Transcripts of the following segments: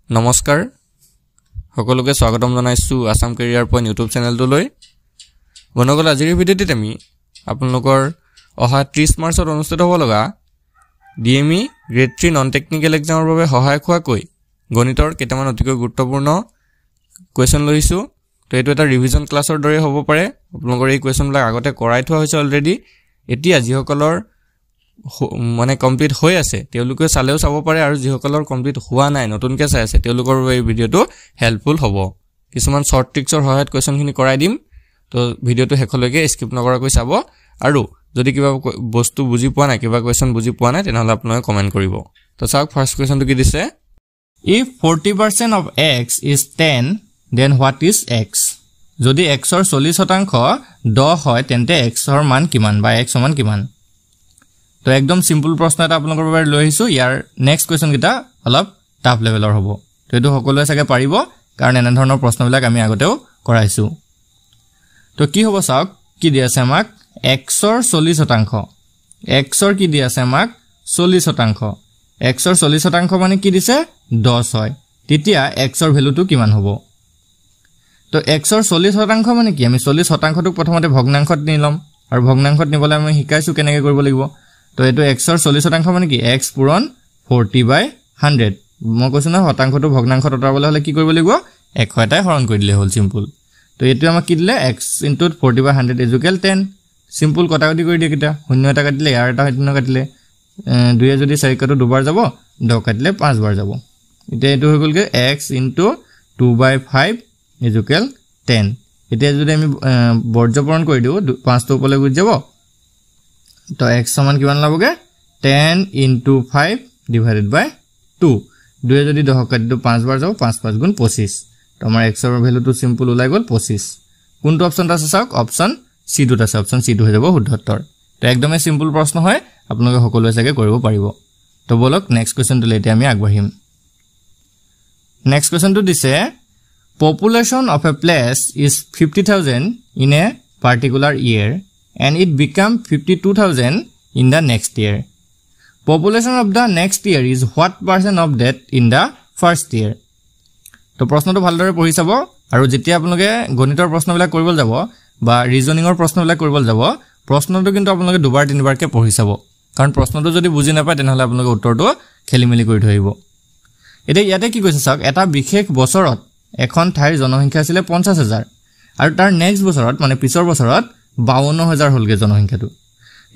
নমস্কাৰ সকলোকে স্বাগতম জনাইছো আসাম কেৰিয়াৰ পইণ্ট ইউটিউব চেনেলটোলৈ বনগল আজিৰ ভিডিঅ'টিত আমি আপোনালোকৰ অহা 30 মাৰ্চত অনুষ্ঠিত হ'ব লগা ডিএমই গ্ৰেড 3 নন টেকনিক্যাল এক্সামৰ বাবে সহায়ক হোৱাকৈ গণিতৰ কেইটামান অতিকৈ গুৰুত্বপূৰ্ণ কোৱেশ্চন লৈছো তো এটো এটা ৰিভিজন ক্লাছৰ দৰে হ'ব পাৰে আপোনালোকৰ এই কোৱেশ্চনবিলাক আগতে কৰাই থোৱা হৈছে অলৰেডি এতিয়া যিসকলৰ মানে কমপ্লিট হৈ আছে তেওঁলোকে চালেও চাব পাৰে আৰু যিসকলৰ কমপ্লিট হোৱা নাই নতুনকৈ চাই আছে তেওঁলোকৰ এই ভিডিঅ'টো হেল্পফুল হ'ব কিছুমান শৰ্ট ট্ৰিক্সৰ সহায়ত কোৱেশ্চনখিনি কৰাই দিম তো ভিডিঅ'টো শেষলৈকে স্কিপ নকৰাকৈ চাব আৰু যদি কিবা বস্তু বুজি পোৱা নাই কিবা কোৱেশ্চন বুজি পোৱা নাই তেনেহলে আপোনালোকে কমেন্ট কৰিব তো চাওক ফাৰ্স্ট কোৱেশ্চনটো কি দিছে if 40% of x is 10 then what is x যদি x ৰ 40% 10 হয় তেন্তে x ৰ মান কিমান বা x ৰ মান কিমান তো একদম সিম্পল প্ৰশ্ন এটা আপোনালোকৰ বাবে লৈ আহিছো ইয়াৰ নেক্সট কোৱেশ্চন কিটা অলপ টাফ লেভেলৰ হ'ব তো এটো সকলোৱে চাগে পাৰিব কাৰণ এনে ধৰণৰ প্ৰশ্নবিলাক আমি আগতেও কৰাইছো তো কি হ'ব চাওক কি দি আছে আমাক x ৰ 40% x ৰ কি দি আছে আমাক 40% x ৰ 40% মানে কি দিছে 10 হয় তেতিয়া x ৰ ভ্যালুটো কিমান হ'ব তো x ৰ 40% মানে কি আমি 40%টোক প্ৰথমতে ভগ্নাংশত নিলম আৰু ভগ্নাংশত নিবলে আমি শিকাইছো কেনেকৈ কৰিব লাগিব তো এটো x ৰ 40% মানে কি x পূৰণ 40/100 মই কৈছো না শতাংশটো ভগ্নাংশত অতৰাবলৈ হলে কি কৰিব লাগিব 100 এটাই হৰণ কৰি দিলে হল সিম্পল তো এটো আমাক কি দিলে x * 40/100 = 10 সিম্পল কটাকটি কৰি দিয়ে কিটা শূন্য এটা কাটিলে ইয়াৰ এটা শূন্য কাটিলে 2 যদি 4 কাটো দুবাৰ যাব 10 কাটিলে 5 বাৰ যাব এতিয়া এটো হৈ গল কে x * 2/5 = 10 এতিয়া যদি আমি বৰ্জ্যপৰণ কৰি দিও 5 টো ওপৰলৈ গুচি যাব তো x সমান কিমান লাবগে 10 * 5 / 2 2 যদি 10 কাটি দিও 5 বাৰ যাব 5 5 গুণ 25 তো আমাৰ x ৰ ভ্যালুটো সিম্পল ওলাই গল 25 কোনটো অপচনটা আছে চাওক অপচন সি টো আছে অপচন সি টো হৈ যাব শুদ্ধ উত্তৰ তো একদমই সিম্পল প্ৰশ্ন হয় আপোনালোকে সকলোৱে চাগে কৰিব পাৰিব তো বলক নেক্সট কোৱেশ্চনটো লৈতে আমি আগবাঢ়িম নেক্সট কোৱেশ্চনটো দিছে population of a place is 50,000 in a particular year and it become 52,000 in the next year population of the next year is what percent of that in the first year তো প্ৰশ্নটো ভালদৰে পঢ়ি চাব আৰু যেতিয়া আপোনালোকে গণিতৰ প্ৰশ্নবিলাক কৰিব যাব বা ৰিজনিংৰ প্ৰশ্নবিলাক কৰিব যাব প্ৰশ্নটো কিন্তু আপোনালোকে দুবাৰ তিনিবাৰকে পঢ়ি চাব কাৰণ প্ৰশ্নটো যদি বুজি নাপায় তেনেহলে আপোনালোকে উত্তৰটো খেলিমেলি কৰি থৈব এতিয়া ইয়াতে কি কৈছে চাওক এটা বিশেষ বছৰত এখন ঠাইৰ জনসংখ্যা আছিল 50,000 আৰু তাৰ নেক্সট বছৰত মানে পিছৰ বছৰত 52,000 হলগে জনসংখ্যাটো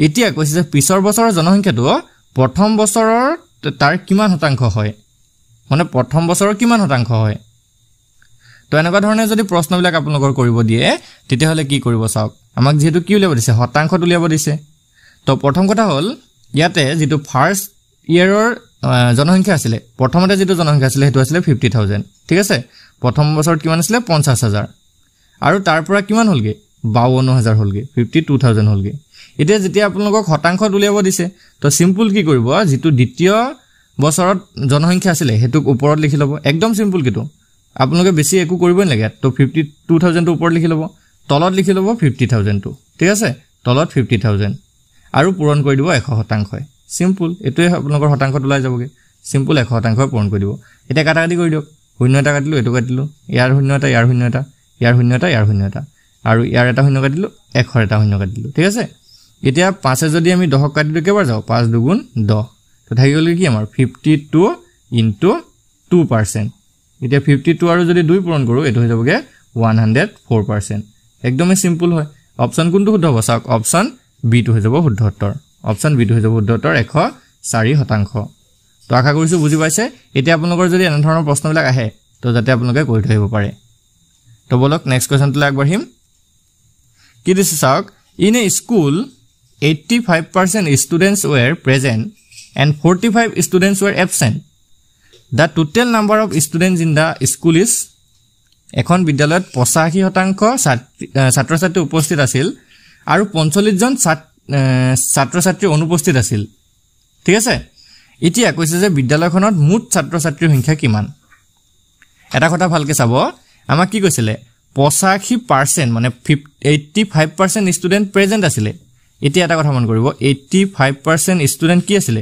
এতিয়া কৈছে যে পিছৰ বছৰৰ জনসংখ্যাটো প্ৰথম বছৰৰ তাৰ কিমান শতাংশ হয় মানে প্ৰথম বছৰৰ কিমান শতাংশ হয় তো এনেকুৱা ধৰণে যদি প্ৰশ্নবিলাক আপোনালোকৰ কৰিব দিয়ে তেতিয়া হলে কি কৰিব চাওক আমাক যেহেতু কি উলিয়াব দিছে শতাংশত উলিয়াব দিছে তো প্ৰথম কথা হল ইয়াতে যেটো ফাৰ্স্ট ইয়াৰৰ জনসংখ্যা আছিল প্ৰথমতে যেটো জনসংখ্যা আছিল হেতু আছিল 50,000 ঠিক আছে প্ৰথম বছৰত কিমান আছিল 50,000 আৰু তাৰ পৰা কিমান হলগে 52,000 হলগে 52,000 হলগে এতিয়া যেতিয়া আপোনালোকক শতাংশত উলিয়াব দিছে তো সিম্পল কি কৰিব যেটো দ্বিতীয় বছৰত জনসংখ্যা আছিল হেতুক ওপৰত লিখি লব একদম সিম্পল কিটো আপোনালোকে বেছি একো কৰিবই নালাগে তো 52,000 টো ওপৰত লিখি লব তলত লিখি লব 50,000 টো ঠিক আছে তলত 50,000 আৰু পূৰণ কৰি দিব 100% সিম্পল এটোই আপোনালোকৰ শতাংশত ওলাই যাবগে সিম্পল 100% পূৰণ কৰি দিব এটা কাটাকাটি কৰি দিয়ক শূন্য এটা কাটিলো এটো কাটিলো ইয়াৰ শূন্য এটা ইয়াৰ শূন্য এটা ইয়াৰ শূন্য এটা ইয়াৰ শূন্য এটা আৰু ইয়াৰ এটা শূন্য কাটিলো 100 এটা শূন্য কাটিলো ঠিক আছে এতিয়া 5 যদি আমি 10 কাটি দিও কেবাৰ যাও 5 দুগুণ 10 তো থাকি গল কি আমাৰ 52 * 2% এতিয়া 52 আৰু যদি 2 পূৰণ কৰো এটো হৈ যাবগে 104% একদমই সিম্পল হয় অপচন কোনটো শুদ্ধ হ'ব চাওক অপচন বি টো হৈ যাব শুদ্ধ উত্তৰ অপচন বি টো হৈ যাব শুদ্ধ উত্তৰ 104% তো আশা কৰিছো বুজি পাইছে এতিয়া আপোনালোকৰ যদি এনে ধৰণৰ প্ৰশ্নবিলাক আহে তো যাতে আপোনালোকে কৰি থৈব পাৰে তো বলক নেক্সট কোৱেশ্চনটো আগবাঢ়িম কি দিছে চাওক in a school 85% students were present and 45 students were absent the total number of students in the school is এখন বিদ্যালয়ত 85% ছাত্ৰ-ছাত্ৰী উপস্থিত আছিল আৰু 45 জন ছাত্ৰ-ছাত্ৰী অনুপস্থিত আছিল ঠিক আছে এতিয়া কৈছে যে বিদ্যালয়খনত মুঠ ছাত্ৰ-ছাত্ৰীৰ সংখ্যা কিমান এটা কথা ভালকে চাব আমাক কি কৈছিলে 85% মানে 85% ষ্টুডেন্ট প্ৰেজেন্ট আছিল এতিয়া এটা কথা মন কৰিব 85% ষ্টুডেন্ট কি আছিল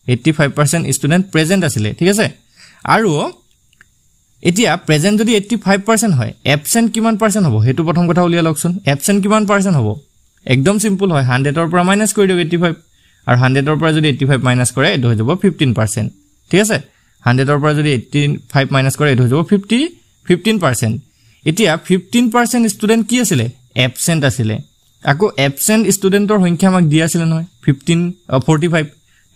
85% ষ্টুডেন্ট প্ৰেজেন্ট আছিল ঠিক আছে আৰু এতিয়া প্ৰেজেন্ট যদি 85% হয় এবসেন্ট কিমান পাৰ্সেন্ট হ'ব হেতু প্ৰথম কথা উলিয়া লকচোন এবসেন্ট কিমান পাৰ্সেন্ট হ'ব একদম সিম্পল হয় 100 ৰ পৰা মাইনাস কৰি দিও 85 আৰু 100 ৰ পৰা যদি 85 মাইনাস কৰে এটো হৈ যাব 15% ঠিক আছে 100 ৰ পৰা যদি 85 মাইনাস কৰে এটো হৈ যাব 15% এতিয়া 15% ষ্টুডেন্ট কি আছিল এবসেন্ট আছিল আকো এবসেন্ট ষ্টুডেন্টৰ সংখ্যা আমাক দিয়া আছিল নহয় 45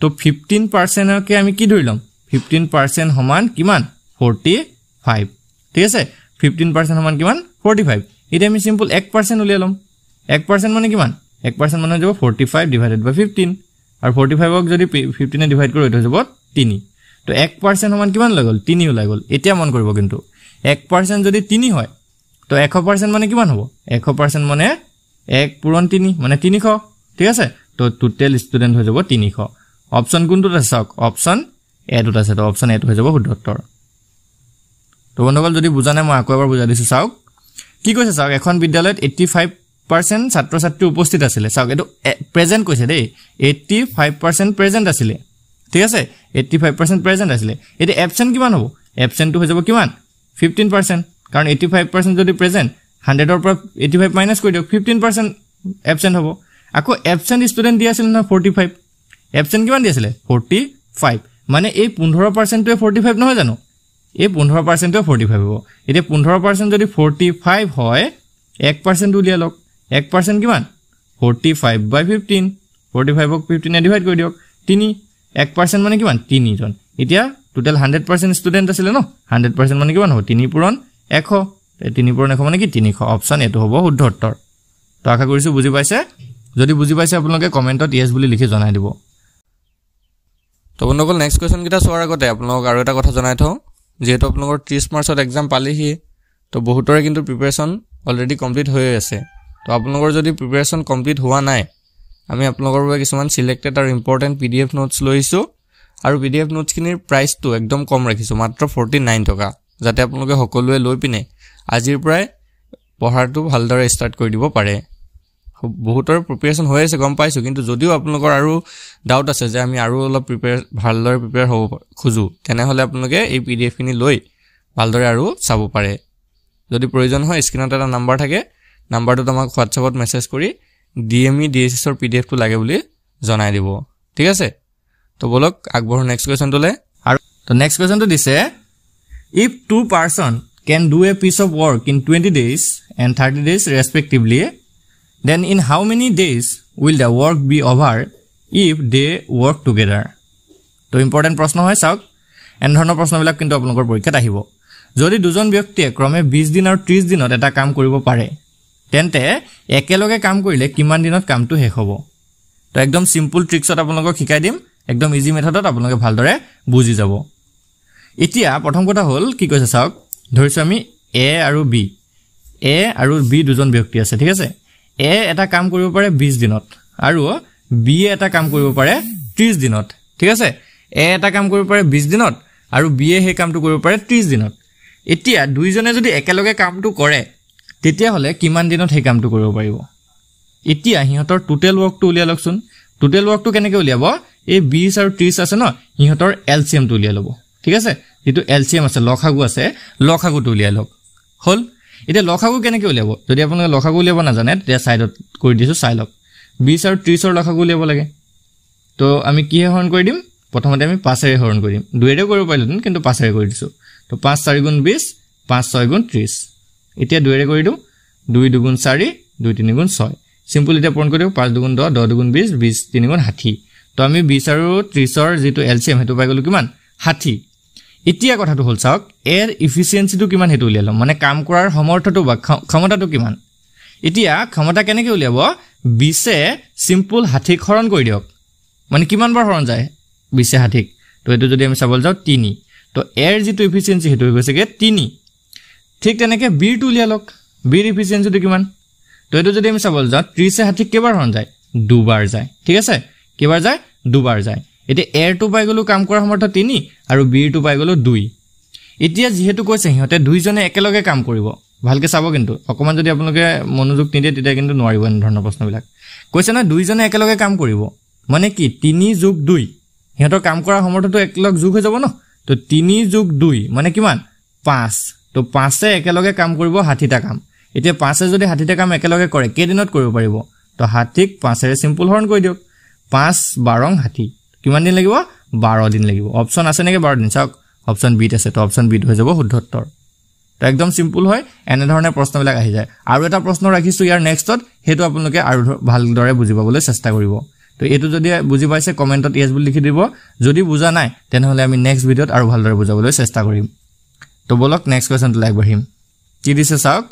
তো 15% কে আমি কি ধৰিলম 15% সমান কিমান 45 ঠিক আছে 15% সমান কিমান 45 এটা আমি সিম্পল 1% উলিয়াই লম 1% মানে কিমান 1% মানে যাব 45 ডিভাইডেড বাই 15 আৰু 45 ক যদি 15 এ ডিভাইড কৰো এটা যাব 3 তো 1% সমান কিমান লাগল 3 ওলাই গল এতিয়া মন কৰিব কিন্তু 1% যদি 3 হয় তো 100% মানে কিমান হ'ব 100% মানে 1 পূৰণ 3 মানে 300 ঠিক আছে তো টোটাল ষ্টুডেন্ট হৈ যাব 300 অপচন কোনটো আছে চাওক অপচন এ টো আছে তো অপচন এ টো হৈ যাব শুদ্ধ উত্তৰ তো বন্ধুসকল যদি বুজা নাই মই আকৌ এবাৰ বুজাই দিছো চাওক কি কৈছে চাওক এখন বিদ্যালয়ত 85% ছাত্ৰ ছাত্ৰী উপস্থিত আছিল চাওক এটো প্ৰেজেন্ট কৈছে দেই 85% প্ৰেজেন্ট আছিল ঠিক আছে 85% প্ৰেজেন্ট আছিল এতে এবসেন্ট কিমান হ'ব এবসেন্ট হৈ যাব কিমান 15% কাৰণ 85% যদি প্ৰেজেন্ট 100 ৰ পৰা 85 মাইনাস কৰি দিও 15% এবসেন্ট হ'ব আকো এবসেন্ট ষ্টুডেন্ট দিয়া আছিল না 45 এবসেন্ট কিমান দিয়া আছিল 45 মানে এই 15% টো 45 নহয় জানো এই 15% টো 45 হ'ব এতিয়া 15% যদি 45 হয় 1% উলিয়া লওক 1% কিমান 45 বাই 15 45 ক 15 এ ডিভাইড কৰি দিওক 3 1% মানে কিমান 3 জন এতিয়া টোটাল 100% ষ্টুডেন্ট আছিল ন 100% মানে কিমান হ'ব 3 পূৰণ 100 3 পূৰণ 100 মানে কি 300 অপচন এটো হ'ব শুদ্ধ উত্তৰ তো আশা কৰিছো বুজি পাইছে যদি বুজি পাইছে আপোনালোকে কমেন্টত ইয়েস বুলি লিখি জনাই দিব তো বন্ধুসকল নেক্সট কোৱেশ্চন কিটা সোৱাৰ আগতে আপোনালোক আৰু এটা কথা জনাই থওঁ যেহেতু আপোনালোকৰ 30 মাৰ্চত এক্সাম পালেহি তো বহুতৰে কিন্তু প্ৰিপাৰেচন অলৰেডি কমপ্লিট হৈ আছে তো আপোনালোকৰ যদি প্ৰিপাৰেচন কমপ্লিট হোৱা নাই আমি আপোনালোকৰ বাবে কিছুমান সিলেক্টেড আৰু ইম্পৰ্টেন্ট পিডিএফ নোটস লৈছো আৰু পিডিএফ নোটস কিনিৰ প্ৰাইচটো একদম কম ৰাখিছো মাত্ৰ 49 টকা যাতে আপোনালোকে সকলোৱে লৈ পিনে আজিৰ পৰাই পঢ়াটো ভালদৰে ষ্টাৰ্ট কৰি দিব পাৰে বহুতৰ প্ৰিপাৰেচন হৈ আছে গম পাইছো কিন্তু যদিও আপোনালোকৰ আৰু ডাউট আছে যে আমি আৰু অলপ ভালদৰে প্ৰিপেয়াৰ হ'ব খুজু তেনেহলে আপোনালোকে এই পিডিএফ খিনি লৈ ভালদৰে আৰু চাব পাৰে যদি প্ৰয়োজন হয় স্ক্ৰিনত এটা নম্বৰ থাকে নম্বৰটো তোমাক WhatsAppত মেছেজ কৰি DME DSS ৰ পিডিএফ টো লাগে বুলি জনাই দিব ঠিক আছে তো বলক আগবঢ় নেক্সট কোৱেশ্চনটোলে আৰু তো নেক্সট কোৱেশ্চনটো দিছে if two person can do a piece of work in 20 days and 30 days respectively then in how many days will the work be over if they work together তো ইম্পৰ্টেন্ট প্ৰশ্ন হয় চাওক N ধৰণৰ প্ৰশ্নবিলাক কিন্তু আপোনালোকৰ পৰীক্ষাত আহিব যদি দুজন ব্যক্তিয়ে ক্ৰমে 20 দিন আৰু 30 দিনত এটা কাম কৰিব পাৰে তেন্তে একেলগে কাম কৰিলে কিমান দিনত কামটো শেষ হ'ব তো একদম সিম্পল ট্ৰিক্সত আপোনালোকক শিকাই দিম একদম ইজি মেথডত আপোনালোকে ভালদৰে বুজি যাব এতিয়া প্ৰথম কথা হ'ল কি কৈছে চাওক ধৰিছো আমি A আৰু B দুজন ব্যক্তি আছে ঠিক আছে A এটা কাম কৰিব পাৰে 20 দিনত আৰু B এটা কাম কৰিব পাৰে 30 দিনত ঠিক আছে A এটা কাম কৰিব পাৰে 20 দিনত আৰু B হে কামটো কৰিব পাৰে 30 দিনত এতিয়া দুইজনে যদি একেলগে কামটো কৰে তেতিয়া হলে কিমান দিনত হে কামটো কৰিব পাৰিব এতিয়া হিহঁতৰ টোটাল ওয়াৰ্কটো উলিয়া লকচোন টোটাল ওয়াৰ্কটো কেনেকৈ উলিয়াব এই 20 আৰু 30 আছে ন হিহঁতৰ এলসিএম টো উলিয়া লব ঠিক আছে যেটো এলসিএম আছে লখাগু আছে লখাগুটো উলিয়া লক হল এতিয়া লখাগু কেনেকৈ উলিয়াব যদি আপোনালোকে লখাগু উলিয়াব না জানে তেতিয়া সাইডত কৰি দিছো চাই লক 20 আৰু 30 ৰ লখাগু উলিয়াব লাগে তো আমি কি হৰণ কৰি দিম প্ৰথমতে আমি 5 এৰে হৰণ কৰিম 2 এৰে কৰিব পাৰিলেন কিন্তু 5 এৰে কৰি দিছো তো 5 4 গুণ 20 5 6 গুণ 30 এতিয়া 2 এৰে কৰি দিও 2 2 গুণ 4 2 3 গুণ 6 সিম্পল এটা পূৰণ কৰি দিও 5 2 গুণ 10 10 2 গুণ 20 20 3 গুণ 60 তো আমি 20 আৰু 30 ৰ যেটো এলসিএম হেতু পাই গলো কিমান 60 এতিয়া কথাটো হল চাওক এৰ ইফিচিয়েন্সিটো কিমান হেতু উলিয়ালম মানে কাম কৰাৰ সমৰ্থটো বা ক্ষমতাটো কিমান এতিয়া ক্ষমতা কেনেকৈ উলিয়াব 20 এ সিম্পল 60 হৰণ কৰি দিওক মানে কিমান বাৰ হৰণ যায় 20 এ 60 তো এটো যদি আমি চাবল যাও 3 তো এৰ যেটো ইফিচিয়েন্সি হেতু হৈছে কে 3 ঠিক তেনেকে বি টো উলিয়ালক বি ইফিচিয়েন্সিটো কিমান তো এটো যদি আমি চাবল যাও 30 এ 60 কেবাৰ হৰণ যায় দুবাৰ যায় ঠিক আছে কেবাৰ যায় দুবাৰ যায় এতে এৰ টু পাই গলো কাম কৰাৰ সমৰ্থ 3 আৰু বি টু পাই গলো 2 এতিয়া যেহেতু কৈছে হিহতে দুইজনে একেলগে কাম কৰিব ভালকে চাব কিন্তু অকমান যদি আপোনালোকে মনোযোগ নিদিয়ে তেতিয়া কিন্তু নোৱাৰিব এন ধৰণৰ প্ৰশ্নবিলাক কৈছে না দুইজনে একেলগে কাম কৰিব মানে কি 3 + 2 হিহতৰ কাম কৰাৰ সমৰ্থটো একলগ যোগ হৈ যাব ন তো 3 + 2 মানে কিমান 5 তো 5 এ একেলগে কাম কৰিব 60টা কাম এতিয়া 5 এ যদি 60টা কাম একেলগে কৰে কে দিনত কৰিব পাৰিব তো 60ক 5 এৰে সিম্পল হৰণ কৰি দিওক 5 12 60 কিমান দিন লাগিব 12 দিন লাগিব অপচন আছে নেকি 12 দিন চাওক অপচন বি আছে তো অপচন বি হৈ যাব শুদ্ধ উত্তৰ তো একদম সিম্পল হয় এনে ধৰণে প্ৰশ্নবিলাক আহি যায় আৰু এটা প্ৰশ্ন ৰাখিছো ইয়াৰ নেক্সটত হেতু আপোনালোকে আৰু ভালদৰে বুজিবলৈ চেষ্টা কৰিব তো এটো যদি বুজি পাইছে কমেন্টত ইয়েস বুলি লিখি দিব যদি বুজা নাই তেনেহলে আমি নেক্সট ভিডিওত আৰু ভালদৰে বুজাবলৈ চেষ্টা কৰিম তো বলক নেক্সট কোৱেশ্চনটো লাইক বঢ়িম কি দিছে চাওক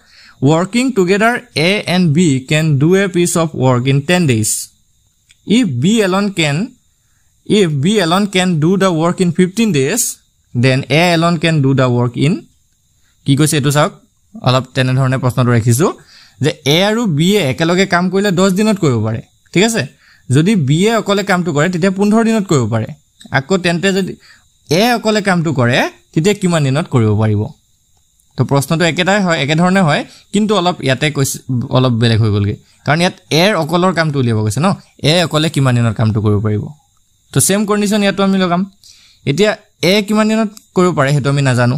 working together A and B can do a piece of work in 10 days if B alone can do the work in 15 days then A alone can do the work in কি কৈছে এটো চাওক অলপ তেনে ধৰণে প্ৰশ্নটো ৰাখিছো যে A আৰু B একেলগে কাম কৰিলে 10 দিনত কৰিব পাৰে ঠিক আছে যদি B অকলে কামটো কৰে তেতিয়া 15 দিনত কৰিব পাৰে আকৌ তেন্তে যদি A অকলে কামটো কৰে তেতিয়া কিমান দিনত কৰিব পাৰিব তো প্ৰশ্নটো একেটাই হয় একে ধৰণে হয় কিন্তু অলপ ইয়াতে অলপ বেলেগ হৈ গলগে কাৰণ ইয়াত A অকলৰ কামটো উলিয়াব গৈছে ন A অকলে কিমান দিনৰ কামটো কৰিব পাৰিব তো সেম কন্ডিশন ইয়াতো আমি লগাম এতিয়া A কিমান দিনত কৰিব পাৰে হেতু আমি নাজানো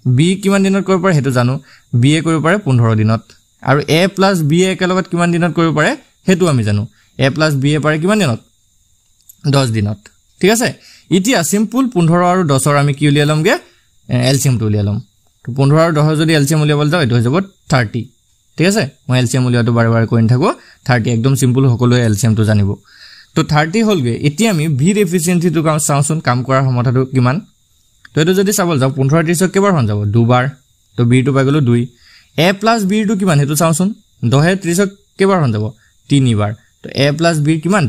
B কিমান দিনত কৰিব পাৰে হেতু জানো B এ কৰিব পাৰে 15 দিনত আৰু A plus B একেলগত কিমান দিনত কৰিব পাৰে হেতু আমি জানো A plus B এ পাৰে কিমান দিনত 10 দিনত ঠিক আছে এতিয়া সিম্পল 15 আৰু 10 ৰ আমি কি উলিয়ালমগে এলসিএম টো উলিয়ালম তো 15 আৰু 10 যদি এলসিএম উলিয়াবল যাও এটো হৈ যাব 30 ঠিক আছে মই এলসিএম উলিয়াটো বাৰে বাৰে কইন থাকো 30 একদম সিম্পল সকলোৱে এলসিএম টো জানিব তো 30 হলগে এতিয়া আমি ভি এফিসিয়েন্সি টো কাম চাওচোন কাম কৰাৰ সমতাটো কিমান তো এটো যদি চাবল যাও 15 30 কেবাৰ হন যাব দুবাৰ তো বি টো পাই গলো 2 A plus B টো কিমান হেতু চাওচোন 10 30 কেবাৰ হন যাব 3 বাৰ তো A plus B কিমান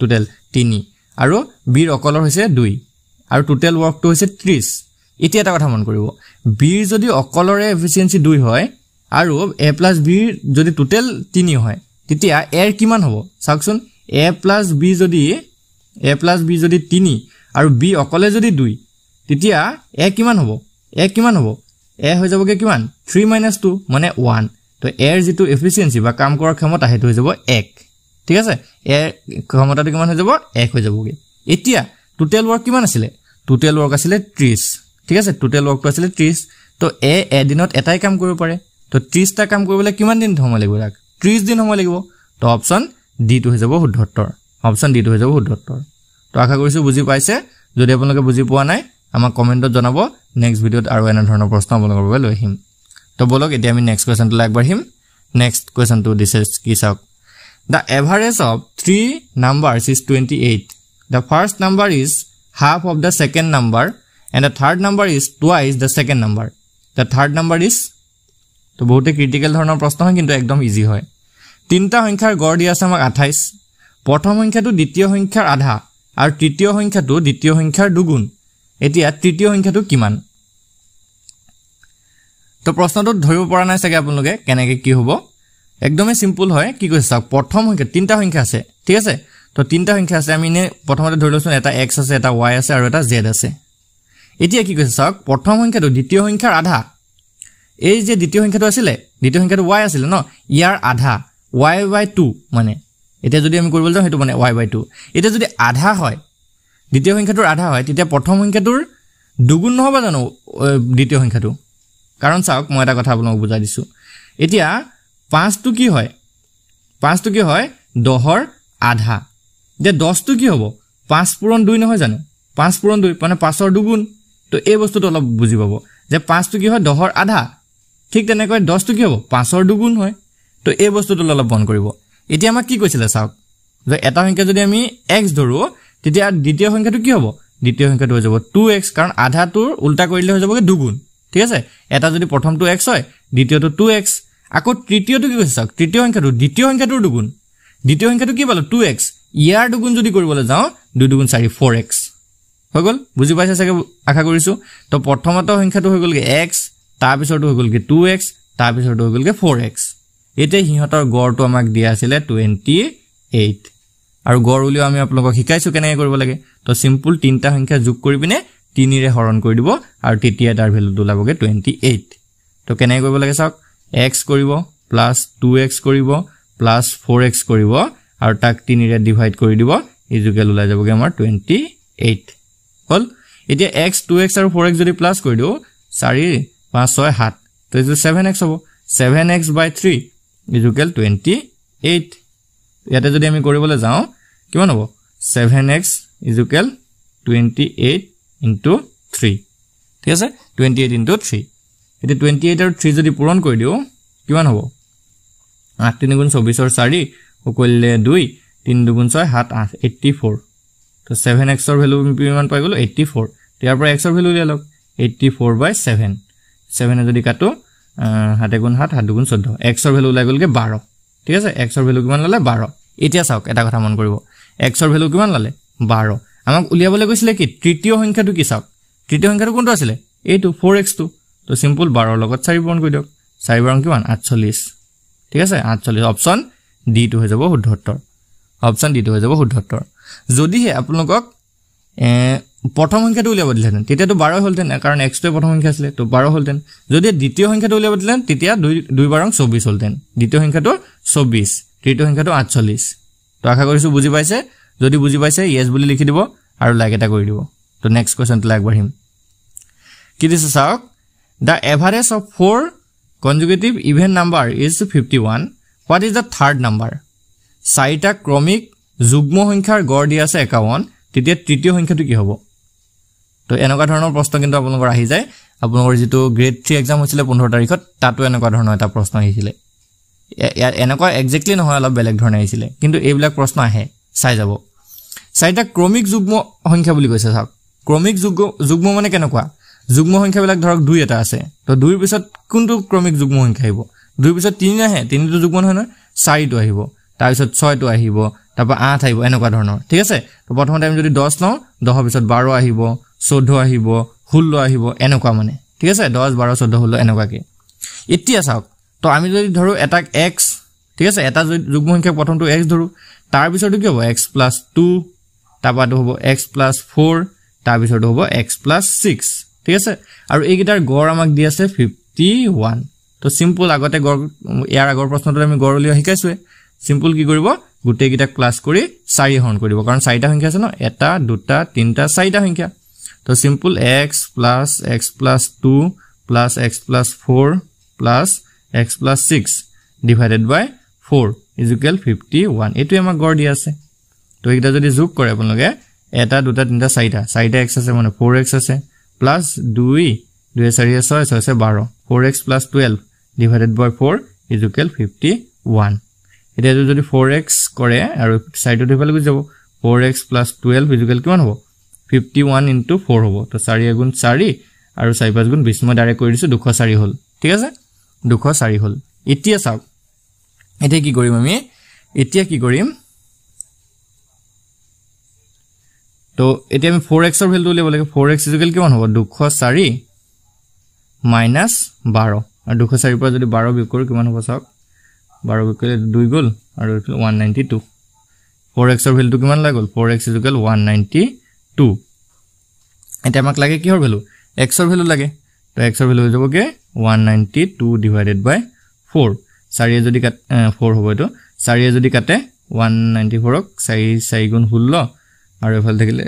টোটাল 3 আৰু B ৰ অকলৰ হৈছে 2 আৰু টোটাল ওয়াৰ্ক টো হৈছে 30 এতিয়া এটা কথা মন কৰিব B যদি অকলৰে এফিসিয়েন্সি 2 হয় আৰু A plus B যদি টোটাল 3 হয় তেতিয়া A ৰ কিমান হ'ব চাওকচোন A plus B যদি 3 আৰু B অকলে যদি 2 তেতিয়া A কিমান হ'ব A হৈ যাবগে কিমান 3 - 2 মানে 1 তো A ৰ যেটো এফিসিয়েন্সি বা কাম কৰাৰ ক্ষমতা হেতু হৈ যাব 1 ঠিক আছে A ক্ষমতাটো কিমান হৈ যাব 1 হৈ যাবগে এতিয়া টোটাল ওয়ার্ক কিমান আছিল টোটাল ওয়ার্ক আছিল 30 ঠিক আছে টোটাল ওয়ার্কটো আছিল 30 তো A দিনত এটাই কাম কৰিব পাৰে তো 30 টা কাম কৰিবলৈ কিমান দিন সময় লাগিব 30 দিন সময় লাগিব তো অপচন ডি টো হৈ যাব শুদ্ধ উত্তৰ তো আশা কৰিছো বুজি পাইছে যদি আপোনালোকে বুজি পোৱা নাই আমাক কমেন্টত জনাব নেক্সট ভিডিওত আৰু এনে ধৰণৰ প্ৰশ্ন আপোনালোকৰ বাবে লৈ আহিম তো বলক এতিয়া আমি নেক্সট কোৱেশ্চনটো আগবাঢ়িম নেক্সট কোৱেশ্চনটো দিছ ইজ কি চাওক The average of 3 numbers is 28. The first number is half of the second number and the third number is twice the second number. The third number is তো বহুতে critical ধৰণৰ প্ৰশ্ন হয় কিন্তু একদম easy হয় তিনটা সংখ্যাৰ গড় দিয়া আছে আমাক 28 প্ৰথম সংখ্যাটো দ্বিতীয় সংখ্যাৰ আধা আৰু তৃতীয় সংখ্যাটো দ্বিতীয় সংখ্যাৰ দুগুণ এতিয়া তৃতীয় সংখ্যাটো কিমান তো প্ৰশ্নটো ধৰিব পৰা নাই চাগে আপোনালোকে কেনেকৈ কি হ'ব একদমই সিম্পল হয় কি কৈছে চাওক প্ৰথম সংখ্যা তিনটা সংখ্যা আছে ঠিক আছে তো তিনটা সংখ্যা আছে আমি নে প্ৰথমতে ধৰি লৈছো এটা x আছে এটা y আছে আৰু এটা z আছে এতিয়া কি কৈছে চাওক প্ৰথম সংখ্যাটো দ্বিতীয় সংখ্যাৰ আধা এই যে দ্বিতীয় সংখ্যাটো আছিল দ্বিতীয় সংখ্যাটো y আছিল ন ইয়াৰ আধা y/2 মানে এটা যদি আমি কৰিব যাও হেতু মানে y/2 এটা যদি আধা হয় দ্বিতীয় সংখ্যাটোৰ আধা হয় তেতিয়া প্ৰথম সংখ্যাটোৰ দুগুণ নহব জানো দ্বিতীয় সংখ্যাটো কাৰণ চাওক মই এটা কথা আপোনাক বুজাই দিছো এতিয়া 5 টো কি হয় 10 ৰ আধা যে 10 টো কি হ'ব 5 পূৰণ 2 নহয় জানো 5 পূৰণ 2 মানে 5 ৰ দুগুণ তো এই বস্তুটো অলপ বুজি পাব যে 5 টো কি হয় 10 ৰ আধা ঠিক তেনেকৈ 10 টো কি হ'ব 5 ৰ দুগুণ হয় তো এই বস্তুটো অলপ বন কৰিব এতিয়া আমাক কি কৈছিলে চাওক যে এটা সংখ্যা যদি আমি x ধৰো তেতিয়া দ্বিতীয় সংখ্যাটো কি হ'ব দ্বিতীয় সংখ্যাটো হৈ যাব 2x কাৰণ আধাটোৰ উল্টা কৰিলে হৈ যাবগে দুগুণ ঠিক আছে এটা যদি প্ৰথমটো x হয় দ্বিতীয়টো 2x আকৌ তৃতীয়টো কি কৈছে চাওক তৃতীয় সংখ্যাটো দ্বিতীয় সংখ্যাটোৰ দুগুণ দ্বিতীয় সংখ্যাটো কি পালো 2x ইয়াৰ দুগুণ যদি কৰিবলৈ যাও 2 দুগুণ 4 4x হৈ গল বুজি পাইছে চাগে আশা কৰিছো তো প্ৰথমটো সংখ্যাটো হৈ গলগে x তাৰ পিছৰটো হৈ গলগে 2x তাৰ পিছৰটো হৈ গলগে 4x এতে হিহঁতৰ গড়টো আমাক দিয়া আছিল 28 আৰু গড় উলিও আমি আপোনালোকক শিকাইছো কেনে কৰিব লাগে তো সিম্পল তিনটা সংখ্যা যোগ কৰি পিনে 3 ৰে হৰণ কৰি দিব আৰু তেতিয়া তাৰ ভ্যালুটো লাবগে 28 তো কেনে কৰিব লাগে চাওক x কৰিব প্লাস 2x কৰিব প্লাস 4x কৰিব আৰু তাক 3 ৰে ডিভাইড কৰি দিব ইজুকেল ওলাই যাবগে আমাৰ 28 হল এতিয়া x 2x আৰু 4x যদি প্লাস কৰি দিও 4 5 6 7 তো এইটো 7x হ'ব 7x by 3 is equal 28 ইয়াতে যদি আমি কৰিবলৈ যাওঁ কিমান হ'ব 7x is equal 28 into 3 ঠিক আছে 28 into 3 এতে 28 আৰু 3 যদি পূৰণ কৰি দিও কিমান হ'ব 8 3 গুণ 24 और 4 ওকলে 2 3 2 গুণ 6 7 8 84 তো 7x ৰ ভ্যালু কিমান পাই গলো 84 ইয়াৰ পৰা x ৰ ভ্যালু উলিয়াই লওক 84 by 7 7 যদি কাটো 7 গুণ 7 7 গুণ 14 x ৰ ভ্যালু উলাই গলকে 12 ঠিক আছে x ৰ ভ্যালু কিমান ললে 12 এতিয়া চাওক এটা কথা মন কৰিব x ৰ ভ্যালু কিমান ললে 12 আমাক উলিয়াবলৈ কৈছিলে কি তৃতীয় সংখ্যাটো কি চাওক তৃতীয় সংখ্যাটো কোনটো আছিল এইটো 4x2 তো সিম্পল 12 ৰ লগত 4 পূৰণ কৰি দিয়ক 4 বাৰ কিমান 48 ঠিক আছে 48 অপচন ডি টু হৈ যাব শুদ্ধ উত্তৰ অপচন ডি টু হৈ যাব শুদ্ধ উত্তৰ যদি হে আপোনালোকক প্ৰথম সংখ্যাটো উলিয়াব দিলেন তেতিয়া তো 12 হলতেন কাৰণ x টো প্ৰথম সংখ্যা আছিল তো 12 হলতেন যদি দ্বিতীয় সংখ্যাটো উলিয়াব দিলেন তেতিয়া 2 বাৰ 24 হলতেন দ্বিতীয় সংখ্যাটো 24 তৃতীয় সংখ্যাটো 48 তো আশা কৰিছো বুজি পাইছে যদি বুজি পাইছে yes বুলি লিখি দিব আৰু লাইক এটা কৰি দিব তো নেক্সট কোৱেশ্চন টো আগবাঢ়িম কি দিছে চাওক the average of 4 conjugative even number is 51 what is the third number চাৰিটা ক্ৰমিক যুগ্ম সংখ্যাৰ গড় দি আছে 51 তেতিয়া তৃতীয় সংখ্যাটো কি হ'ব তো এনেকুৱা ধৰণৰ প্ৰশ্ন কিন্তু আপোনালোকৰ আহি যায় আপোনালোকৰ যেটো গ্ৰেড 3 এক্সাম হৈছিল 15 তাৰিখত তাতো এনেকুৱা ধৰণৰ এটা প্ৰশ্ন আহিছিল এনেকুৱা এক্স্যাক্টলি নহয় অলপ বেলেগ ধৰণে আহিছিল কিন্তু এইবিলাক প্ৰশ্ন আহে চাই যাব চাৰিটা ক্ৰমিক যুগ্ম সংখ্যা বুলি কৈছে চাওক ক্ৰমিক যুগ্ম মানে কেনেকুৱা যুগ্ম সংখ্যাবিলাক ধৰক 2 এটা আছে তো 2 ৰ পিছত কোনটো ক্ৰমিক যুগ্ম সংখ্যা আহিব 2 ৰ পিছত 3 আহে 3 টো যুগ্ম নহয় 4 টো আহিব তাৰ পিছত 6 টো আহিব তাৰপা 8 আহিব এনেকুৱা ধৰণৰ ঠিক আছে তো প্ৰথম টাইম যদি 10 লওঁ 10 ৰ পিছত 12 আহিব 14 আহিব 16 আহিব এনেকুৱা মানে ঠিক আছে 10 12 14 16 এনেকুৱাকে এতিয়া চাওক তো আমি যদি ধৰো এটা x ঠিক আছে এটা যুগ্ম সংখ্যা প্ৰথমটো x ধৰো তাৰ পিছৰটো কি হ'ব x + 2 তাৰপাটো হ'ব x + 4 তাৰ পিছৰটো হ'ব x + 6 ঠিক আছে আৰু এইগিটাৰ গড় আমাক দি আছে 51 তো সিম্পল আগতে গড় ইয়াৰ আগৰ প্ৰশ্নটো আমি গড় উলিয়া শিকাইছো সিম্পল কি কৰিব গুটেই গিটা ক্লাস কৰি 4 হৰণ কৰিব কাৰণ 4টা সংখ্যা আছে ন এটা দুটা তিনটা 4টা সংখ্যা তো simple x + x + 2 + x + 4 + x + 6 divided by 4 is equal 51 এটো আমাক গড় দি আছে তো এইটা যদি যোগ কৰে আপোনালোকে এটা দুটা তিনটা 4টা x আছে মানে 4x আছে plus 2 2 4 6 6 12 4x plus 12 divided by 4 is equal 51 এটা যদি 4x কৰে আৰু সাইডটো দিফালে গৈ যাব 4x plus 12 is equal কিমান হ'ব 51 into 4 হ'ব তো 4 গুণ 4 আৰু 4 5 গুণ 20 মই ডাইৰেক্ট কৰি দিছো 204 হ'ল ঠিক আছে 204 হ'ল এতিয়া চাওক এটা কি কৰিম আমি এতিয়া কি কৰিম তো এতিয়া আমি 4x ৰ ভ্যালু উলিয়াব লাগে 4x ইকুৱেল কিমান হ'ব 204 মাইনাস 12 আৰু 204 পৰা যদি 12 বিয়োগ কৰো কিমান হ'ব চাওক 12 বিয়োগ কৰিলে 2 গল আৰু 192 4x ৰ ভ্যালু কিমান লাগল 4x ইকুৱেল 192 এটা আমাক লাগে কিহৰ ভ্যালু x ৰ ভ্যালু লাগে তো x ৰ ভ্যালু হৈ যাব কি 192 ডিভাইডেড বাই 4 4 যদি 4 হ'ব এটো 4 যদি কাটে 194 ক 4 গুণ 16 আৰু এফালে থাকিলে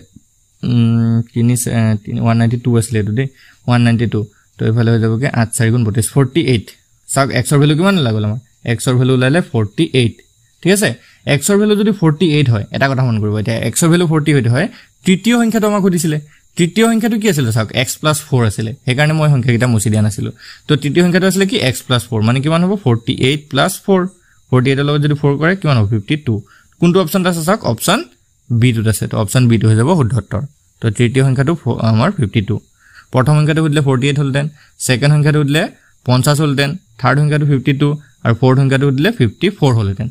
192 আছিল এটো দে 192 তো এফালে হৈ যাব কি 8 4 গুণ 32 48 সাক x ৰ ভ্যালু কিমান লাগল আমাৰ x ৰ ভ্যালু লাইলে 48 ঠিক আছে x ৰ ভ্যালু যদি 48 হয় এটা কথা মন কৰিব এতিয়া x ৰ ভ্যালু 48 হয় তৃতীয় সংখ্যাটো আমাক দিছিলে তৃতীয় সংখ্যাটো কি আছিল সাক x + 4 আছিল সেই কাৰণে মই সংখ্যাকিটা মুছি দিয়া নাছিল তো তৃতীয় সংখ্যাটো আছিল কি x + 4 মানে কিমান হ'ব 48 + 4 48 ৰ লগত যদি 4 কৰে কিমান হ'ব 52 কোনটো অপচন আছে সাক অপচন বি টু আছে তো অপচন বি টু হৈ যাব শুদ্ধ উত্তৰ তো তৃতীয় সংখ্যাটো আমাৰ 52 প্ৰথম সংখ্যাটো হলে 48 হলতেন সেকেন্ড সংখ্যাটো হলে 50 হলতেন থাৰ্ড সংখ্যাটো 52 আৰু ফোৰ্থ সংখ্যাটো হলে 54 হলতেন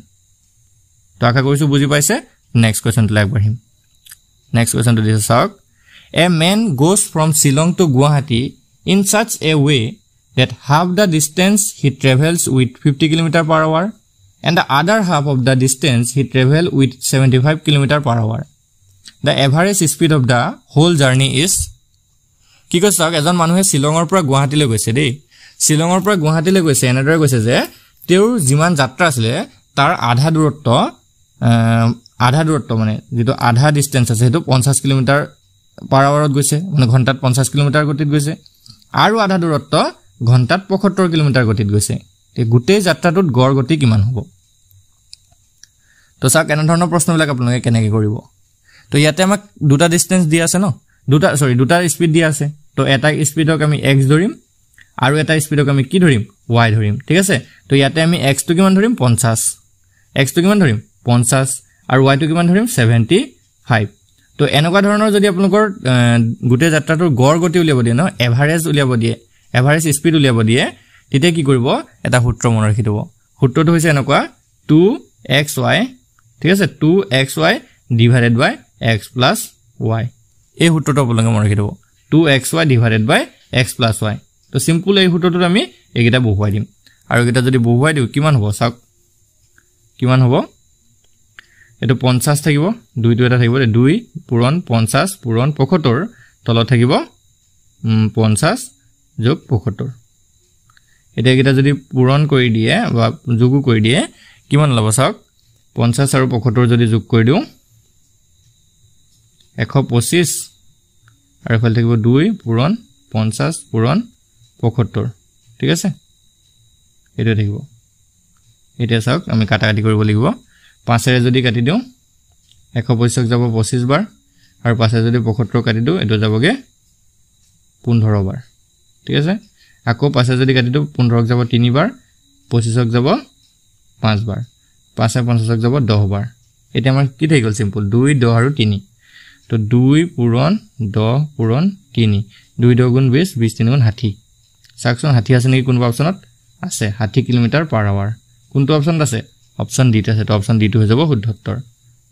তো আশা কৰিছো বুজি পাইছে নেক্সট কোৱেশ্চন টো আগবাঢ়িম নেক্সট কোৱেশ্চন টো দিছে চাওক a man goes from Shillong to Guwahati in such a way that half the distance he travels with 50 km/h and the other half of the distance he travel with 75 km/h. The average speed of the whole journey is কি কৈছে এজন মানুহে শিলঙৰ পৰা গুৱাহাটীলৈ গৈছে দেই শিলঙৰ পৰা গুৱাহাটীলৈ গৈছে এনেদৰে গৈছে যে তেওঁৰ যিমান যাত্ৰা আছিল তাৰ আধা দূৰত্ব মানে যেটো আধা ডিসটেন্স আছে হেতু 50 km/h গৈছে মানে ঘন্টাত 50 km গতিত গৈছে আৰু আধা দূৰত্ব ঘণ্টাত 75 কিলোমিটাৰ গতিত গৈছে তে গোটেই যাত্ৰাটোত গড় গতি কিমান হ'ব তো চাওক এনে ধৰণৰ প্ৰশ্নবিলাক আপোনালোকে কেনেকৈ কৰিব তো ইয়াতে আমাক দুটা ডিসটেন্স দিয়া আছে ন দুটা স্পিড দিয়া আছে তো এটা স্পিডক আমি x ধৰিম আৰু এটা স্পিডক আমি কি ধৰিম y ধৰিম ঠিক আছে তো ইয়াতে আমি x টো কিমান ধৰিম 50 x টো কিমান ধৰিম 50 আৰু y টো কিমান ধৰিম 75 তো এনেকুৱা ধৰণৰ যদি আপোনালোকৰ গোটেই যাত্ৰাটোৰ গড় গতি উলিয়াব দিয়ে ন এভাৰেজ উলিয়াব দিয়ে এভাৰেজ স্পিড উলিয়াব দিয়ে তেতিয়া কি কৰিব এটা সূত্ৰ মনত ৰাখি থব সূত্ৰটো হৈছে এনেকুৱা 2xy ঠিক আছে 2xy divided by x plus y এই সূত্ৰটো আপোনালোকে মনত ৰাখি থব 2xy divided by x plus y তো সিম্পল এই সূত্ৰটো আমি এইকেইটা বহুৱাই দিম আৰু এইকেইটা যদি বহুৱাই দিও কিমান হ'ব চাওক কিমান হ'ব এটো 50 থাকিব 2 টো এটা থাকিব 2 পূৰণ 50 পূৰণ 75 তলত থাকিব 50 যোগ 75 এটা কিটা যদি পূৰণ কৰি দিয়ে বা যোগ কৰি দিয়ে কিমান ল'ব চাওক 50 আৰু 75 যদি যোগ কৰি দিও 125 আৰু ফল থাকিব 2 পূৰণ 50 পূৰণ 75 ঠিক আছে এটা থাকিব এটা চাওক আমি কাটাকাটি কৰিব লাগিব 5 এৰে যদি কাটি দিও 125 যাব 25 বাৰ আৰু 5 এৰে যদি 75 কাটি দিও এটো যাবগে 15 বাৰ ঠিক আছে আকৌ 5 এৰে যদি কাটি দিও 15 যাব 3 বাৰ 25 যাব 5 বাৰ 5 এ 50 যাব 10 বাৰ এটা আমাৰ কি থাকি গল সিম্পল 2 10 আৰু 3 তো 2 পূৰণ 10 পূৰণ 3 2 10 গুণ 20 20 3 গুণ 60 সাকশন 60 আছে নেকি কোনবা অপচনত আছে 60 কিলোমিটাৰ পাৰ আৱাৰ কোনটো অপচন আছে অপচন ডি আছে তো অপচন ডি টো হৈ যাব শুদ্ধ উত্তৰ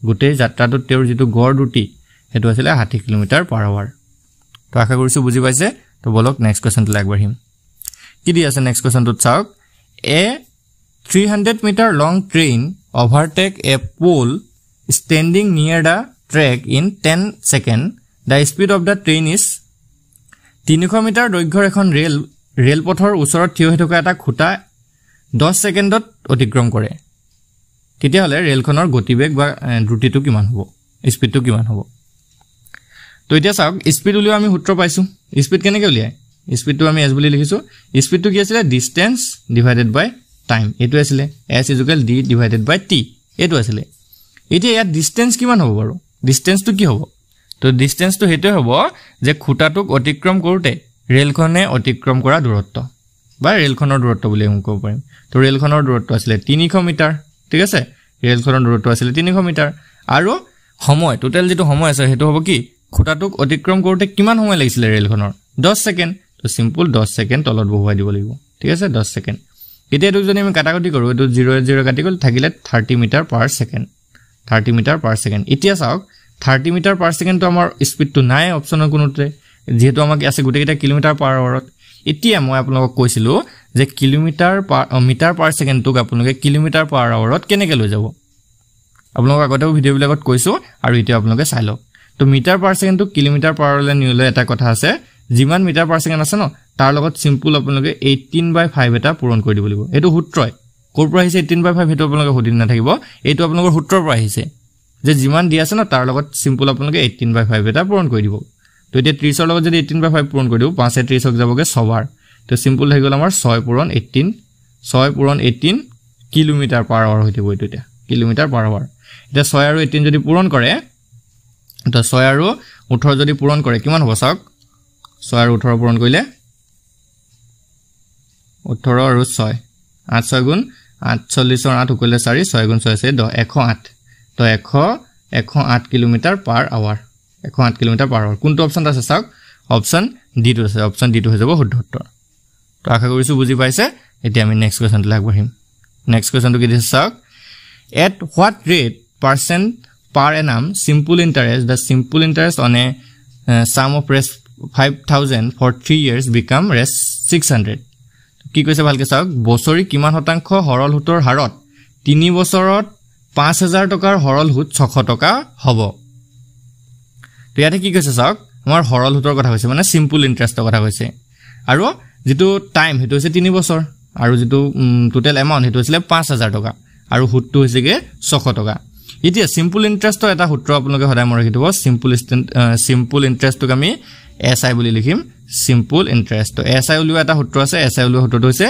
গোটেই যাত্ৰাটোত তেওঁৰ যেটো গড় দুটি হেতু আছিল 60 কিলোমিটাৰ পাৰ আৱাৰ তো আশা কৰিছো বুজি পাইছে তো বলক নেক্সট কোৱেশ্চনটো লাগবাৰহিম কি দি আছে নেক্সট কোৱেশ্চনটো চাওক এ 300 meter long train overtake a pole standing near the track in 10 seconds the speed of the train is 300 metre দৈৰ্ঘ্যৰ এখন ৰেল পথৰ ওচৰত থিয় হৈ থকা এটা খুঁটা 10 সেকেন্ডত অতিক্ৰম কৰে তেতিয়া হলে ৰেলখনৰ গতিবেগ বা দ্ৰুতিটো কিমান হ'ব স্পিডটো কিমান হ'ব তো এতিয়া চাওক স্পিড উলিও আমি সূত্ৰ পাইছো স্পিড কেনেকৈ উলিয়ায় স্পিডটো আমি s বুলি লিখিছো স্পিডটো কি আছিল ডিসটেন্স ডিভাইডেড বাই টাইম এটো আছিল s d divided by t এটো আছিল এতিয়া ইয়াত ডিসটেন্স কিমান হ'ব বাৰু ডিসটেন্সটো কি হ'ব তো ডিসটেন্সটো হেতে হ'ব যে খুঁটাটোক অতিক্ৰম কৰোতে ৰেলখনে অতিক্ৰম কৰা দূৰত্ব বা ৰেলখনৰ দূৰত্ব বুলি আমি ক'ব পাৰিম তো ৰেলখনৰ দূৰত্ব আছিল 300 মিটাৰ ঠিক আছে ৰেলখনৰ দূৰত্ব আছিল 300 মিটাৰ আৰু সময় টোটাল যেটো সময় আছে হেতু হ'ব কি খুঁটাটোক অতিক্ৰম কৰোতে কিমান সময় লাগিছিল ৰেলখনৰ 10 সেকেন্ড তো সিম্পল 10 সেকেন্ড তলত বহুৱাই দিব লাগিব ঠিক আছে 10 সেকেন্ড এতিয়া এটো যদি আমি কাটাকাটি কৰো এটো 0 0 কাটি গল থাকিলে 30 metre per second 30 metre per second এতিয়া চাওক 30 মিটাৰ পাৰ সেকেন্ড তো আমাৰ স্পিডটো নাই অপচনৰ কোনোতে যেহেতু আমাক আছে গুটেকিটা কিলোমিটাৰ পাৰ আৱাৰত এতিয়া মই আপোনালোকক কৈছিলো যে মিটাৰ পাৰ সেকেন্ড তোক আপোনালোকে কিলোমিটাৰ পাৰ আৱাৰত কেনেকৈ লৈ যাব আপোনালোক আগতেও ভিডিও বিলাকত কৈছো আৰু এতিয়া আপোনালোকে চাই লওক তো মিটাৰ পাৰ সেকেন্ড তো কিলোমিটাৰ পাৰ আৱাৰলৈ নিলে এটা কথা আছে যিমান মিটাৰ পাৰ সেকেন্ড আছে ন তাৰ লগত সিম্পল আপোনালোকে 18/5 এটা পূৰণ কৰি দিব লাগিব এটো সূত্ৰই কোৰ পৰা আহিছে 18/5 হেতু আপোনালোকে হদিন না থাকিব এটো আপোনালোকৰ সূত্ৰৰ পৰা আহিছে যে যিমান দি আছে ন তাৰ লগত সিম্পল আপোনালোকে 18/5 এটা পূৰণ কৰি দিব তো এতিয়া 30 ৰ লগত যদি 18/5 পূৰণ কৰি দিও 5 এ 30 ক যাবগে 6 বাৰ তো সিম্পল হৈ গল আমাৰ 6 পূৰণ 18 কিলোমিটাৰ পাৰ আৱাৰ হৈ থাকিব এটা কিলোমিটাৰ পাৰ আৱাৰ এটা 6 আৰু 18 যদি পূৰণ কৰে তো 6 আৰু 18 যদি পূৰণ কৰে কিমান হ'ব চাওক 6 আৰু 18 পূৰণ কৰিলে 18 আৰু 6 8 6 গুণ 48 ৰ 8 উকলে 4 6 গুণ 6 আছে 10 108 তো 108 kilometre per hour 108 kilometre per hour কোনটো অপচন আছে চাওক অপচন ডি টো আছে অপচন ডি টো হৈ যাব শুদ্ধ উত্তৰ তো আশা কৰিছো বুজি পাইছে এতিয়া আমি নেক্সট কোৱেশ্চনটো লাগবাহিম নেক্সট কোৱেশ্চনটো কি দিছে চাওক at what rate percent per annum simple interest on a sum of rest 5000 for 3 years become rest 600 কি কৈছে ভালকে চাওক বছৰি কিমান শতাংশ হৰল হুতৰ হাৰত 3 বছৰত 5000 টকাৰ হৰল হুত 600 টকা হ'ব তো ইয়াতে কি কৈছে চাওক আমাৰ হৰল হুতৰ কথা কৈছে মানে সিম্পল ইন্টাৰেষ্টৰ কথা কৈছে আৰু যেটো টাইম হেতু হৈছে 3 বছৰ আৰু যেটো টোটাল এমাউন্ট হেতু হৈছিল 5000 টকা আৰু হুতটো হৈছেগে 600 টকা এতিয়া সিম্পল ইন্টাৰেষ্টৰ এটা সূত্ৰ আপোনালোকে সদায় মনত ৰাখিব সিম্পল ইন্টাৰেষ্টক আমি এসআই বুলি লিখিম সিম্পল ইন্টাৰেস্ট তো এসআই উলিওৱা এটা সূত্ৰ আছে এসআই উলিওৱা সূত্ৰটো হৈছে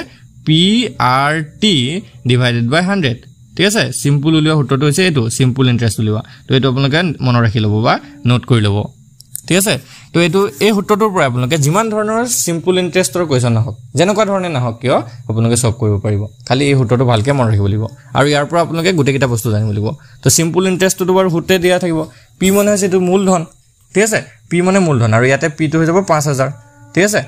PRT ডিভাইডেড বাই 100 ঠিক আছে সিম্পল উলিওৱা সূত্ৰটো হৈছে এটো সিম্পল ইন্টাৰেস্ট উলিওৱা তো এটো আপোনালোকে মনত ৰাখি ল'ব বা নোট কৰি ল'ব ঠিক আছে তো এটো এই সূত্ৰটোৰ পৰা আপোনালোকে যিমান ধৰণৰ সিম্পল ইন্টাৰেস্টৰ কোৱেশ্চন নহওক যেনেকুৱা ধৰণে নহওক কিয় আপোনালোকে সলভ কৰিব পাৰিব খালি এই সূত্ৰটো ভালকে মনত ৰাখিব লাগিব আৰু ইয়াৰ পৰা আপোনালোকে গোটেইকেইটা বস্তু জানিব লাগিব তো সিম্পল ইন্টাৰেস্টটো বাৰু সূত্ৰে দিয়া থাকিব P মানে হৈছে এটো মূলধন ঠিক আছে P মানে মূলধন আৰু ইয়াতে P টো হৈ যাব 5000 ঠিক আছে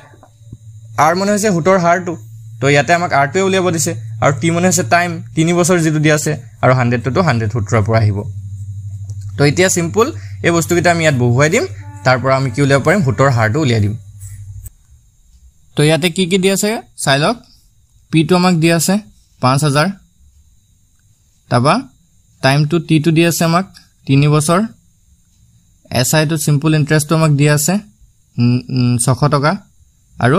R মানে হৈছে সূত্ৰৰ হাৰটো তো ইয়াতে আমাক R টোৱে উলিয়াব দিছে আৰু T মানে হৈছে টাইম 3 বছৰ যেটো দিয়া আছে আৰু 100 টো 100 সূত্ৰৰ পৰা আহিব তো এতিয়া সিম্পল এই বস্তুকেইটা আমি ইয়াত বহুৱাই দিম তাৰ পৰা আমি কি উলিয়াব পাৰিম সূত্ৰৰ হাৰটো উলিয়াই দিম তো ইয়াতে কি দিয়া আছে চাই লওক P টো আমাক দিয়া আছে 5000 তাবা টাইম টো T টো দিয়া আছে আমাক 3 বছৰ SI টো সিম্পল ইন্টাৰেস্ট আমাক দিয়া আছে 600 টকা আৰু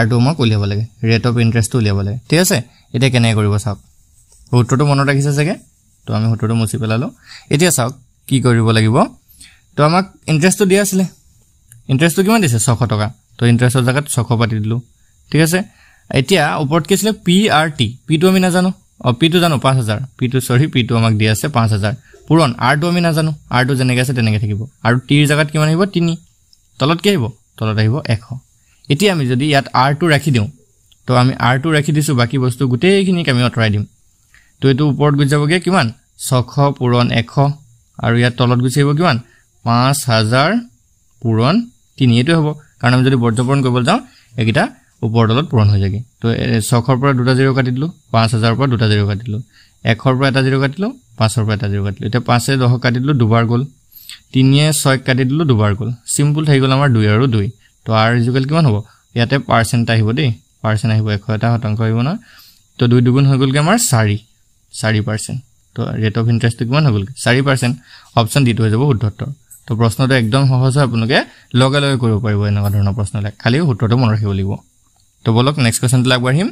R টো আমাক উলিয়াব লাগে ৰেট অফ ইন্টাৰেস্ট উলিয়াব লাগে ঠিক আছে এটা কেনে কৰিব চাওক সূত্ৰটো মনত ৰাখিছে চাগে তো আমি সূত্ৰটো মুছি পেলালো এতিয়া চাওক কি কৰিব লাগিব তো আমাক ইন্টাৰেস্টটো দিয়া আছিল ইন্টাৰেস্টটো কিমান দিছে 600 টকা তো ইন্টাৰেস্টৰ জায়গাত 600 পাতি দিলো ঠিক আছে এতিয়া ওপৰত কি আছিল PRT P টো আমি নাজানো P টো জানো 5000 P টো আমাক দিয়া আছে 5000 পুৰণ R টো আমি নাজানো R টো যেনেকৈ আছে তেনেকৈ থাকিব আৰু T ৰ জায়গাত কিমান আহিব 3 তলত কি আহিব তলত আহিব 100 এতিয়া আমি যদি ইয়াত R টো ৰাখি দিও তো আমি R টো ৰাখি দিছো বাকি বস্তু গুটেইখিনি আমি অতৰাই দিম তো এটো ওপৰত গৈ যাবগে কিমান 600 পুৰণ 100 আৰু ইয়াত তলত গুচি আহিব কিমান 5000 পুৰণ 3 এটো হ'ব কাৰণ আমি যদি বৰ্জপূৰণ কৰিব যাও একিটা ওপৰ তলত পূৰণ হৈ যায়গে তো 600 ৰ পৰা দুটা 0 কাটি দিলো 5000 ৰ পৰা দুটা 0 কাটি দিলো 100 ৰ পৰা এটা 0 কাটি দিলো 500 ৰ পৰা এটা 0 কাটি দিলো এতিয়া 5 এ 10 কাটি দিলো দুবাৰ গল 3 এ 6 কাটি দিলো দুবাৰ গল সিম্পল হৈ গল আমাৰ 2 আৰু 2 তো R ইকুৱেল কিমান হ'ব ইয়াতে পাৰ্সেন্ট আহিব দেই পাৰ্সেন্ট আহিব 100 এটা শতাংশ আহিব না তো 2 দুগুণ হৈ গলগে আমাৰ 4% তো ৰেট অফ ইন্টারেস্ট কিমান হৈ গলগে 4% অপচন ডি টো হৈ যাব শুদ্ধ উত্তৰ তো প্ৰশ্নটো একদম সহজ হয় আপোনালোকে লগে লগে কৰিব পাৰিব এনেকুৱা ধৰণৰ প্ৰশ্নলে খালি সূত্ৰটো মনত ৰাখিব লাগিব তো বলক নেক্সট কোৱেশ্চনটো আগবাঢ়িম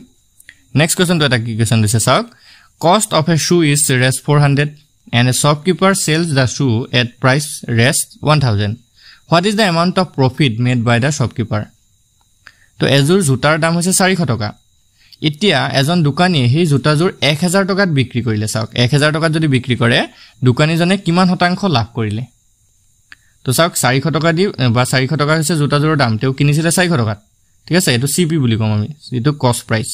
নেক্সট কোৱেশ্চনটো এটা কি কোৱেশ্চন দিছে চাওক cost of a shoe is rest 400 and a shopkeeper sells the shoe at price rest 1000 what is the amount of profit made by the shopkeeper তো এজোৰ জোতাৰ দাম হৈছে 400 টকা এতিয়া এজন দোকানীয়ে সেই জোতাজোৰ 1000 টকাত বিক্ৰী কৰিলে চাওক 1000 টকাত যদি বিক্ৰী কৰে দোকানীজনে কিমান শতাংশ লাভ কৰিলে তো চাওক 400 টকা দি বা 400 টকা হৈছে জোতাজোৰৰ দাম তেও কিনিছিলে 400 টকাত ঠিক আছে এটো সিপি বুলি কম আমি এটো কষ্ট প্ৰাইস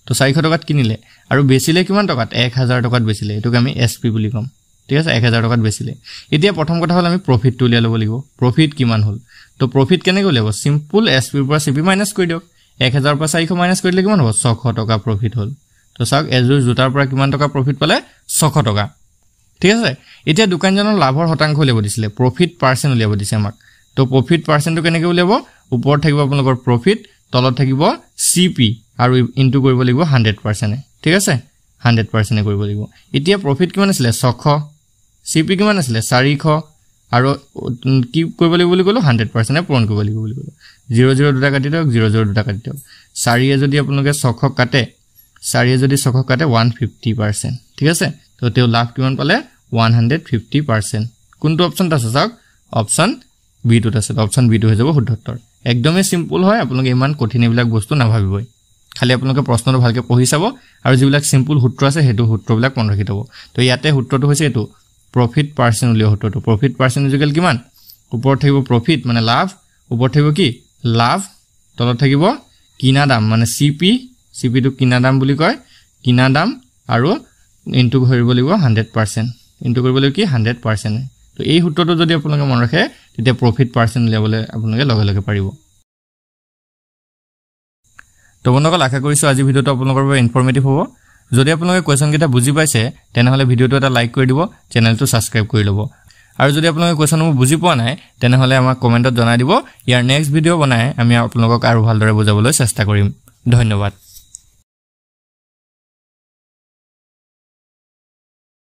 তো 400 টকাত কিনিলে আৰু বেচিলে কিমান টকাত 1000 টকাত বেচিলে এটোক আমি এসপি বুলি কম ঠিক আছে 1000 টকাত বেচিলে এতিয়া প্ৰথম কথা হল আমি প্ৰফিট টো উলিয়াই ল'ব লাগিব প্ৰফিট কিমান হল তো প্ৰফিট কেনেকৈ উলিয়াব সিম্পল এসপি পৰা সিপি মাইনাস কৰি দিয়ক 1000 পৰা 400 মাইনাস কৰিলে কিমান হ'ব 600 টকা প্ৰফিট হল তো চাওক এজোৰ জোতাৰ পৰা কিমান টকা প্ৰফিট পালে 600 টকা ঠিক আছে এতিয়া দোকানজনৰ লাভৰ শতাংশ উলিয়াব দিছিলে প্ৰফিট পাৰ্সেন্ট উলিয়াব দিছে আমাক তো প্ৰফিট পাৰ্সেন্টটো কেনেকৈ উলিয়াব ওপৰত থাকিব আপোনালোকৰ প্ৰফিট তলত থাকিব সিপি আৰু ইনটু কৰিব লাগিব 100% ঠিক আছে 100% কৰিব লাগিব এতিয়া প্ৰফিট কিমান আছিল 600 সিপি কিমান আছিল 400 আৰু কি কৰিব লাগিব বুলি কলো 100% পূৰণ কৰিব লাগিব বুলি কলো 00 দুটা কাটি দিয়ক 00 দুটা কাটি দিয়ক 4 এ যদি আপোনালোকে 600 কাটে 4 এ যদি 600 কাটে 150% ঠিক আছে তো তেও লাভ কিমান পালে 150% কোনটো অপচন আছে চাওক অপচন বি টো আছে অপচন বি টো হৈ যাব শুদ্ধ উত্তৰ একদমই সিম্পল হয় আপোনালোকে ইমান কঠিন এবিলাক বস্তু নাভাবিবই খালি আপোনালোকে প্ৰশ্নটো ভালকে পঢ়ি চাব আৰু যিবিলাক সিম্পল সূত্ৰ আছে হেতু সূত্ৰবিলাক মনত ৰাখি থব তো ইয়াতে সূত্ৰটো হৈছে এটো প্ৰফিট পাৰ্সেন্ট উলিয়া সূত্ৰটো প্ৰফিট পাৰ্সেন্ট ইকুৱেল কিমান ওপৰত থাকিব প্ৰফিট মানে লাভ ওপৰত থাকিব কি লাভ তলত থাকিব কিনা দাম মানে সিপি টো কিনা দাম বুলি কয় কিনা দাম আৰু ইনটু কৰিব লাগিব 100% ইনটু কৰিব লাগিব কি 100% তো এই সূত্ৰটো যদি আপোনালোকে মনত ৰাখে তেতিয়া প্ৰফিট পাৰ্সেন্ট উলিয়াবলৈ আপোনালোকে লগে লগে পাৰিব তো বন্ধুসকল আশা কৰিছো আজি ভিডিওটো আপোনালোকৰ বাবে ইনফৰমেটিভ হ'ব যদি আপোনালোকে কোৱেশ্চন কেইটা বুজি পাইছে তেনেহলে ভিডিওটো এটা লাইক কৰি দিব চেনেলটো সাবস্ক্ৰাইব কৰি ল'ব আৰু যদি আপোনালোকে কোৱেশ্চনবোৰ বুজি পোৱা নাই তেনেহলে আমাক কমেন্টত জনাই দিব ইয়াৰ নেক্সট ভিডিও বনাই আমি আপোনালোকক আৰু ভালদৰে বুজাবলৈ চেষ্টা কৰিম ধন্যবাদ